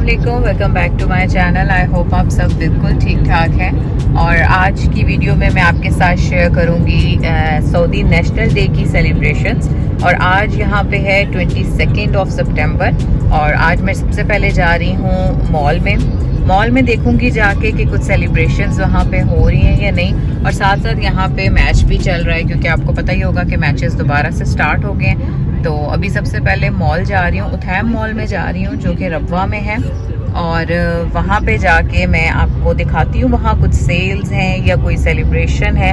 अस्सलामुअलैकुम, welcome back to my channel. I hope आप सब बिल्कुल ठीक ठाक हैं। और आज की वीडियो में मैं आपके साथ शेयर करूंगी सऊदी नेशनल डे की सेलिब्रेशंस। और आज यहाँ पे है 22 सितंबर और आज मैं सबसे पहले जा रही हूँ मॉल में देखूंगी जाके कि कुछ सेलिब्रेशंस वहाँ पे हो रही हैं या नहीं। और साथ साथ यहाँ पे मैच भी चल रहा है, क्योंकि आपको पता ही होगा कि मैचेस दोबारा से स्टार्ट हो गए हैं। तो अभी सबसे पहले मॉल जा रही हूँ, उथैम मॉल में जा रही हूँ जो कि रब्वा में है। और वहाँ पे जाके मैं आपको दिखाती हूँ वहाँ कुछ सेल्स हैं या कोई सेलिब्रेशन है।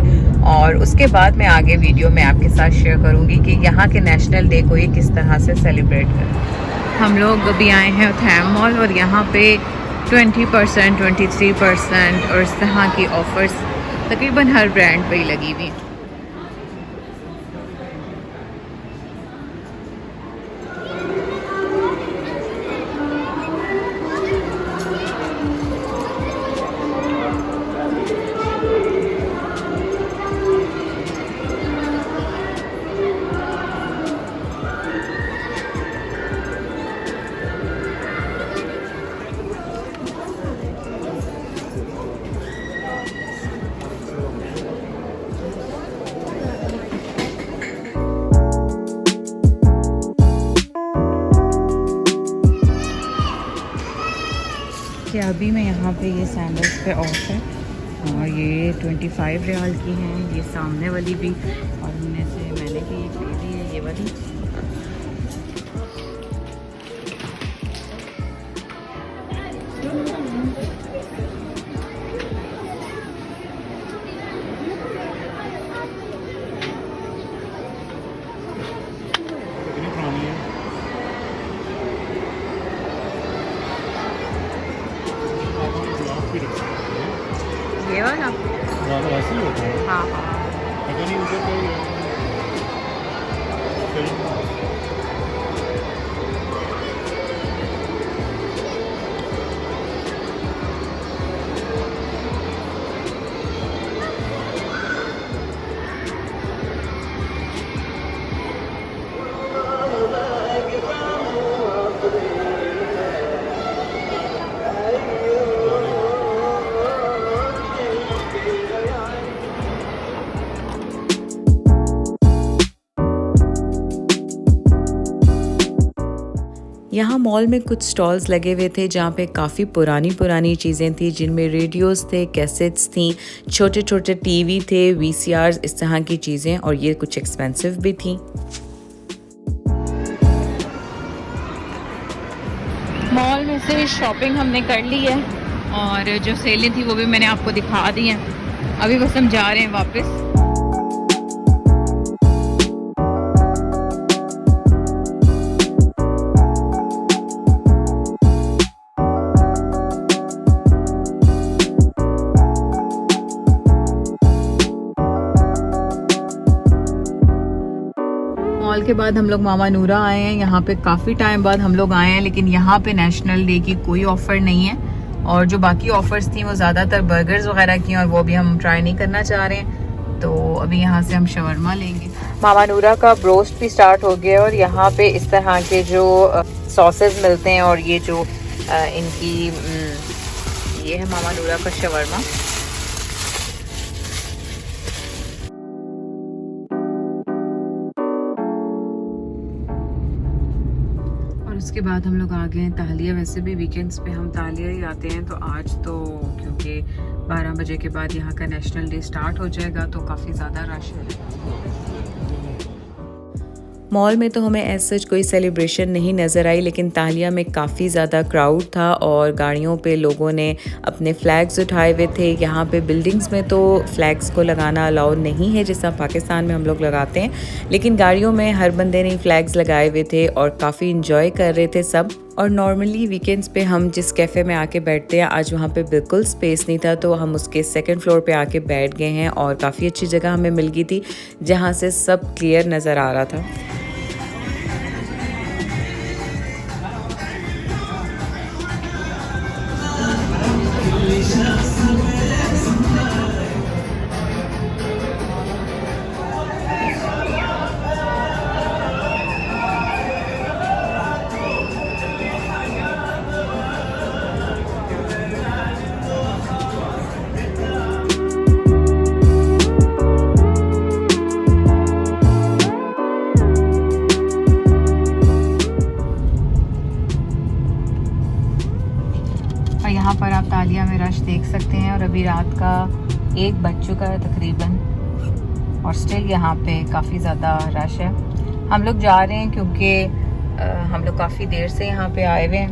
और उसके बाद मैं आगे वीडियो में आपके साथ शेयर करूँगी कि यहाँ के नेशनल डे को ये किस तरह से सेलिब्रेट करें। हम लोग अभी आए हैं उथैम मॉल और यहाँ पे 20%, 23% और इस तरह की ऑफ़र्स तकरीबन हर ब्रांड पे ही लगी हुई हैं। कि अभी मैं यहाँ पे ये सैंडल्स पे ऑफ है और ये 25 रियाल की हैं, ये सामने वाली भी और इनमें से मैंने भी एक ले ली है, ये वाली। ये वाला ऐसे ही होता है। हाँ हाँ। अगर नहीं उधर कोई यहाँ मॉल में कुछ स्टॉल्स लगे हुए थे जहाँ पे काफ़ी पुरानी चीज़ें थी, जिनमें रेडियोस थे, कैसेट्स थी, छोटे छोटे टीवी थे, वीसीआरस, इस तरह की चीज़ें, और ये कुछ एक्सपेंसिव भी थी। मॉल में से शॉपिंग हमने कर ली है और जो सेलें थी वो भी मैंने आपको दिखा दी हैं। अभी बस हम जा रहे हैं वापस। मॉल के बाद हम लोग मामा नूरा आए हैं। यहाँ पे काफ़ी टाइम बाद हम लोग आए हैं, लेकिन यहाँ पे नेशनल डे की कोई ऑफ़र नहीं है। और जो बाकी ऑफ़र्स थी वो ज़्यादातर बर्गर्स वगैरह की, और वो भी हम ट्राई नहीं करना चाह रहे हैं। तो अभी यहाँ से हम शवरमा लेंगे। मामा नूरा का ब्रोस्ट भी स्टार्ट हो गया और यहाँ पे इस तरह के जो सॉसेस मिलते हैं, और ये जो इनकी ये है मामा नूरा का शवरमा। उसके बाद हम लोग आ गए हैं तालिया। वैसे भी वीकेंड्स पे हम तालिया ही आते हैं, तो आज तो क्योंकि 12 बजे के बाद यहाँ का नेशनल डे स्टार्ट हो जाएगा तो काफ़ी ज़्यादा रश है। मॉल में तो हमें ऐसा कोई सेलिब्रेशन नहीं नज़र आई, लेकिन तालिया में काफ़ी ज़्यादा क्राउड था और गाड़ियों पे लोगों ने अपने फ्लैग्स उठाए हुए थे। यहाँ पे बिल्डिंग्स में तो फ्लैग्स को लगाना अलाउ नहीं है जैसा पाकिस्तान में हम लोग लगाते हैं, लेकिन गाड़ियों में हर बंदे ने फ्लैग्स लगाए हुए थे और काफ़ी इंजॉय कर रहे थे सब। और नॉर्मली वीकेंड्स पे हम जिस कैफ़े में आके बैठते हैं, आज वहाँ पे बिल्कुल स्पेस नहीं था, तो हम उसके सेकंड फ्लोर पे आके बैठ गए हैं और काफ़ी अच्छी जगह हमें मिल गई थी जहाँ से सब क्लियर नज़र आ रहा था। तालिया में रश देख सकते हैं और अभी रात का 1 बज चुका है तकरीबन और स्टिल यहाँ पे काफ़ी ज़्यादा रश है। हम लोग जा रहे हैं क्योंकि हम लोग काफ़ी देर से यहाँ पे आए हुए हैं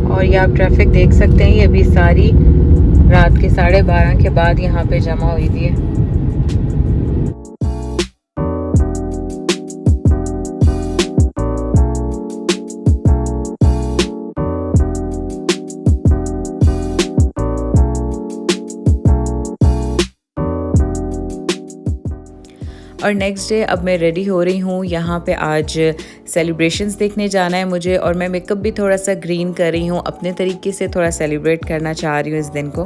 और ये आप ट्रैफिक देख सकते हैं। ये अभी सारी रात के 12:30 के बाद यहाँ पे जमा हुई थी है। और नेक्स्ट डे अब मैं रेडी हो रही हूँ। यहाँ पे आज सेलिब्रेशंस देखने जाना है मुझे और मैं मेकअप भी थोड़ा सा ग्रीन कर रही हूँ, अपने तरीके से थोड़ा सेलिब्रेट करना चाह रही हूँ इस दिन को।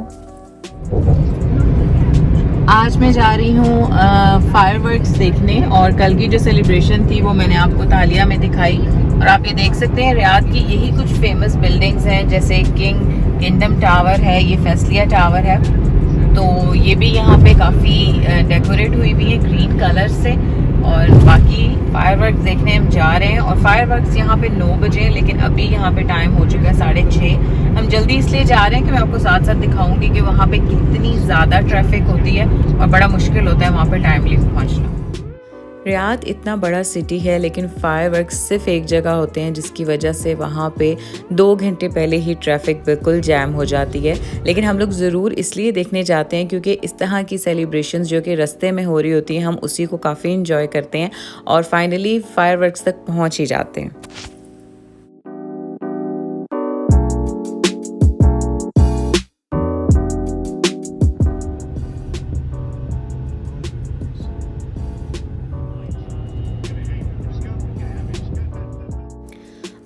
आज मैं जा रही हूँ फायरवर्क्स देखने और कल की जो सेलिब्रेशन थी वो मैंने आपको तालिया में दिखाई और आप ये देख सकते हैं रियाद की यही कुछ फेमस बिल्डिंग्स हैं, जैसे किंगडम टावर है, ये फैसलिया टावर है। तो ये भी यहाँ पे काफ़ी डेकोरेट हुई हुई है ग्रीन कलर से और बाकी फायरवर्क्स देखने हम जा रहे हैं। और फायरवर्क्स यहाँ पे 9 बजे हैं लेकिन अभी यहाँ पे टाइम हो चुका है 6:30। हम जल्दी इसलिए जा रहे हैं कि मैं आपको साथ साथ दिखाऊंगी कि वहाँ पे कितनी ज़्यादा ट्रैफिक होती है और बड़ा मुश्किल होता है वहाँ पे टाइमली पहुँचना। रियाद इतना बड़ा सिटी है लेकिन फायरवर्क्स सिर्फ एक जगह होते हैं, जिसकी वजह से वहाँ पे 2 घंटे पहले ही ट्रैफिक बिल्कुल जैम हो जाती है। लेकिन हम लोग ज़रूर इसलिए देखने जाते हैं क्योंकि इस तरह की सेलिब्रेशंस जो कि रास्ते में हो रही होती हैं हम उसी को काफ़ी इंजॉय करते हैं और फाइनली फायरवर्क्स तक पहुँच ही जाते हैं।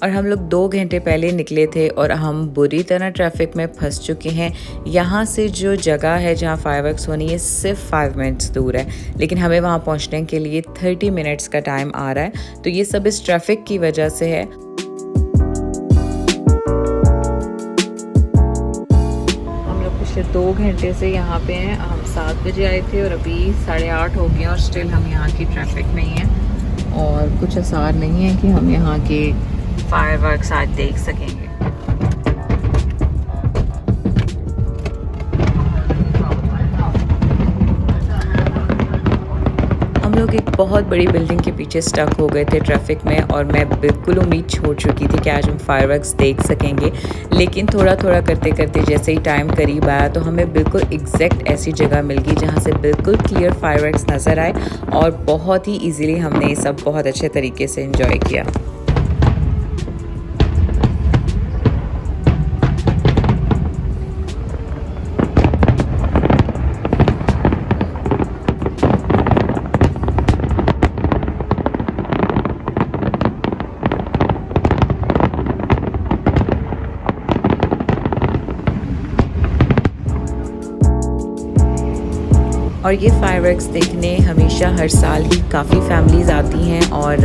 और हम लोग 2 घंटे पहले निकले थे और हम बुरी तरह ट्रैफिक में फंस चुके हैं। यहाँ से जो जगह है जहाँ फायरवर्क्स होनी है सिर्फ 5 मिनट्स दूर है, लेकिन हमें वहाँ पहुँचने के लिए 30 मिनट्स का टाइम आ रहा है। तो ये सब इस ट्रैफिक की वजह से है। हम लोग पिछले 2 घंटे से यहाँ पे हैं। हम 7 बजे आए थे और अभी 8:30 हो गए और स्टिल हम यहाँ की ट्रैफिक में ही हैं और कुछ आसार नहीं है कि हम यहाँ के फायरवर्क्स आज देख सकेंगे। हम लोग एक बहुत बड़ी बिल्डिंग के पीछे स्टक हो गए थे ट्रैफिक में और मैं बिल्कुल उम्मीद छोड़ चुकी थी कि आज हम फायरवर्क्स देख सकेंगे। लेकिन थोड़ा थोड़ा करते करते जैसे ही टाइम करीब आया तो हमें बिल्कुल एग्जैक्ट ऐसी जगह मिल गई जहाँ से बिल्कुल क्लियर फायरवर्क्स नज़र आए और बहुत ही ईजीली हमने ये सब बहुत अच्छे तरीके से एंजॉय किया। और ये फायरवर्क्स देखने हमेशा हर साल ही काफ़ी फैमिलीज़ आती हैं और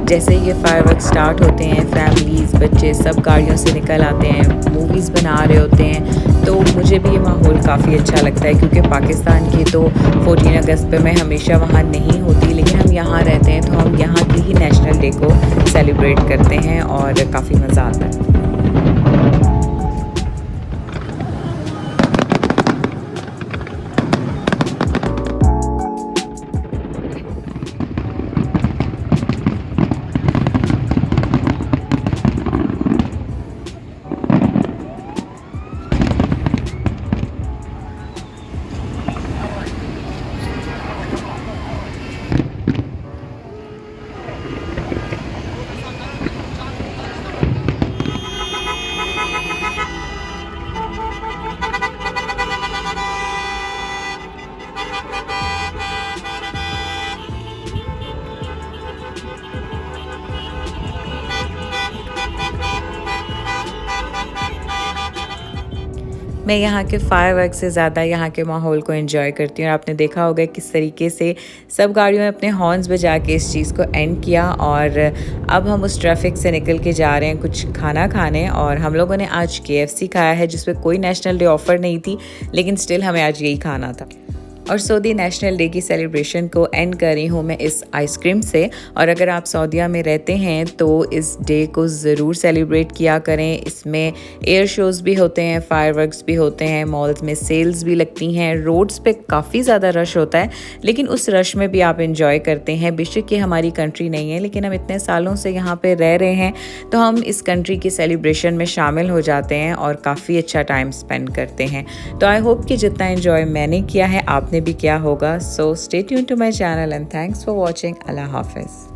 जैसे ये फायरवर्क्स स्टार्ट होते हैं फैमिलीज़ बच्चे सब गाड़ियों से निकल आते हैं, मूवीज़ बना रहे होते हैं। तो मुझे भी ये माहौल काफ़ी अच्छा लगता है क्योंकि पाकिस्तान की तो 14 अगस्त पे मैं हमेशा वहाँ नहीं होती, लेकिन हम यहाँ रहते हैं तो हम यहाँ की ही नेशनल डे को सेलिब्रेट करते हैं और काफ़ी मज़ा आता है। मैं यहाँ के फायरवर्क्स से ज़्यादा यहाँ के माहौल को एंजॉय करती हूँ। और आपने देखा होगा किस तरीके से सब गाड़ियों ने अपने हॉर्न्स बजा के इस चीज़ को एंड किया। और अब हम उस ट्रैफिक से निकल के जा रहे हैं कुछ खाना खाने। और हम लोगों ने आज KFC खाया है जिसमें कोई नेशनल डे ऑफ़र नहीं थी, लेकिन स्टिल हमें आज यही खाना था। और सऊदी नेशनल डे की सेलिब्रेशन को एंड कर रही हूँ मैं इस आइसक्रीम से। और अगर आप सऊदीया में रहते हैं तो इस डे को ज़रूर सेलिब्रेट किया करें। इसमें एयर शोज़ भी होते हैं, फायरवर्क्स भी होते हैं, मॉल्स में सेल्स भी लगती हैं, रोड्स पे काफ़ी ज़्यादा रश होता है, लेकिन उस रश में भी आप इंजॉय करते हैं। बेशक ये हमारी कंट्री नहीं है, लेकिन हम इतने सालों से यहाँ पे रह रहे हैं तो हम इस कंट्री की सेलिब्रेशन में शामिल हो जाते हैं और काफ़ी अच्छा टाइम स्पेंड करते हैं। तो आई होप कि जितना एंजॉय मैंने किया है आपने भी किया होगा। So stay tuned to my channel and thanks for watching. अल्लाह हाफिज़।